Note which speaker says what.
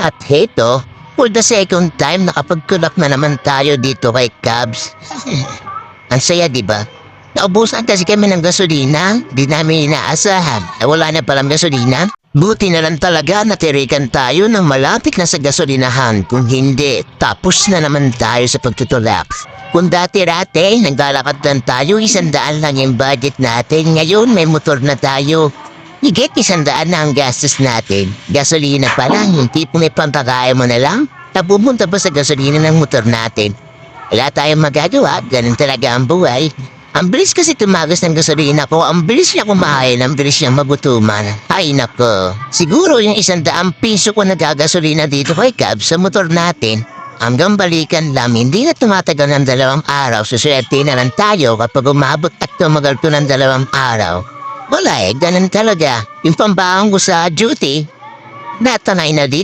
Speaker 1: At heto, for the second time nakapagkulak na naman tayo dito kay Cubs. Ang saya, di ba? Naubusan kasi kami ng gasolina. Di namin inaasahan na wala na palang gasolina. Buti na lang talaga natirikan tayo ng malapit na sa gasolinahan. Kung hindi, tapos na naman tayo sa pagtutulak. Kung dati-rate, naglalakad lang tayo, 100 lang yung budget natin. Ngayon, may motor na tayo. Higit 100 na ang gastos natin. Gasolina pa lang, yung tipo may pampakain mo na lang. Napupunta pa sa gasolina ng motor natin. Wala tayong magagawa, ganun talaga ang buhay. Ang bilis kasi tumagas ng gasolina ko, ang bilis niya kumain, ang bilis niya magutuman. Ay nako, siguro yung 100 piso ko nagagasolina dito kay Cubs sa motor natin. Hanggang balikan lang, hindi na tumatagal ng 2 araw, suswerte na lang tayo kapag umabot at tumagal to ng 2 araw. Wala ganun talaga. Yung pambaong ko sa duty, natanay na dito.